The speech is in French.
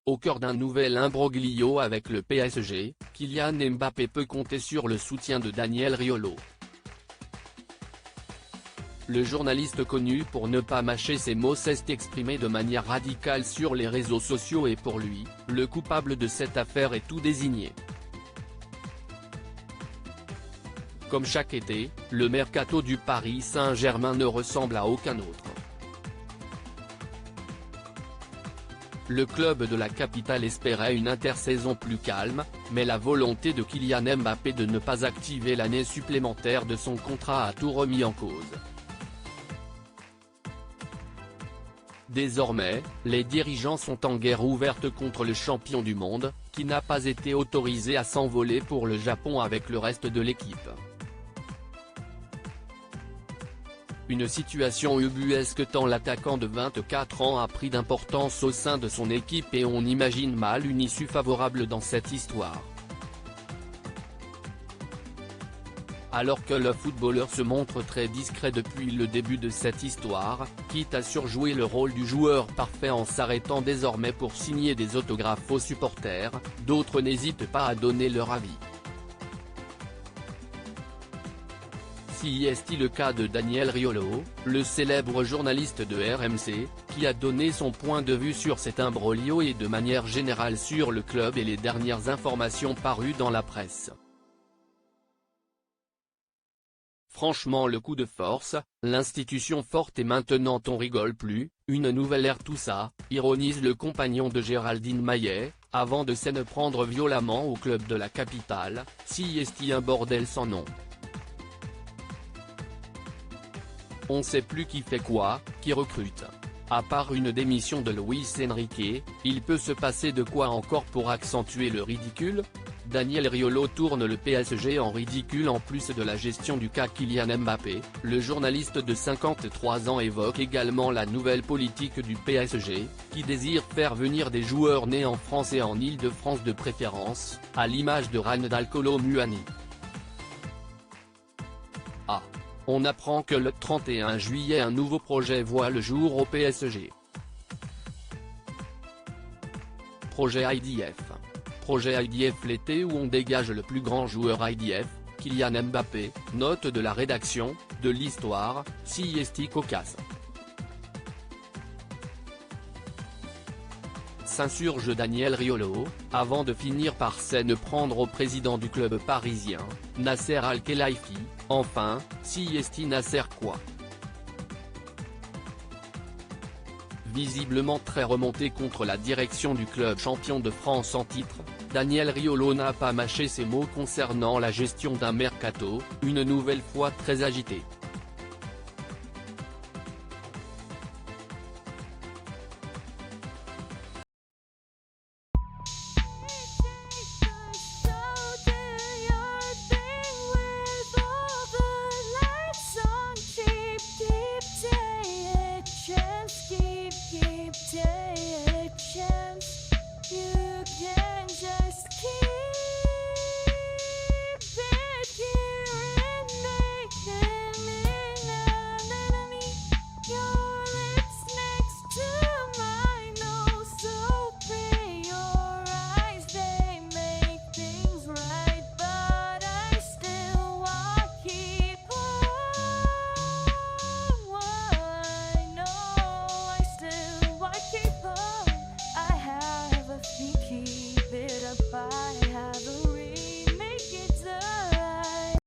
Au cœur d'un nouvel imbroglio avec le PSG, Kylian Mbappé peut compter sur le soutien de Daniel Riolo. Le journaliste connu pour ne pas mâcher ses mots s'est exprimé de manière radicale sur les réseaux sociaux et pour lui, le coupable de cette affaire est tout désigné. Comme chaque été, le mercato du Paris Saint-Germain ne ressemble à aucun autre. Le club de la capitale espérait une intersaison plus calme, mais la volonté de Kylian Mbappé de ne pas activer l'année supplémentaire de son contrat a tout remis en cause. Désormais, les dirigeants sont en guerre ouverte contre le champion du monde, qui n'a pas été autorisé à s'envoler pour le Japon avec le reste de l'équipe. Une situation ubuesque tant l'attaquant de 24 ans a pris d'importance au sein de son équipe et on imagine mal une issue favorable dans cette histoire. Alors que le footballeur se montre très discret depuis le début de cette histoire, quitte à surjouer le rôle du joueur parfait en s'arrêtant désormais pour signer des autographes aux supporters, d'autres n'hésitent pas à donner leur avis. Si est le cas de Daniel Riolo, le célèbre journaliste de RMC, qui a donné son point de vue sur cet imbroglio et de manière générale sur le club et les dernières informations parues dans la presse. Franchement le coup de force, l'institution forte et maintenant on rigole plus, une nouvelle ère tout ça, ironise le compagnon de Géraldine Maillet, avant de s'en prendre violemment au club de la capitale, si est un bordel sans nom. On sait plus qui fait quoi, qui recrute. À part une démission de Luis Enrique, il peut se passer de quoi encore pour accentuer le ridicule? Daniel Riolo tourne le PSG en ridicule en plus de la gestion du cas Kylian Mbappé, le journaliste de 53 ans évoque également la nouvelle politique du PSG, qui désire faire venir des joueurs nés en France et en Île-de-France de préférence, à l'image de Randal Kolo Muani. On apprend que le 31 juillet un nouveau projet voit le jour au PSG. Projet IDF. Projet IDF l'été où on dégage le plus grand joueur IDF, Kylian Mbappé, note de la rédaction, de l'histoire, si est cocasse. S'insurge Daniel Riolo, avant de finir par s'en prendre au président du club parisien, Nasser Al-Khelaifi. Enfin, si est Nasser quoi? Visiblement très remonté contre la direction du club champion de France en titre, Daniel Riolo n'a pas mâché ses mots concernant la gestion d'un mercato, une nouvelle fois très agité.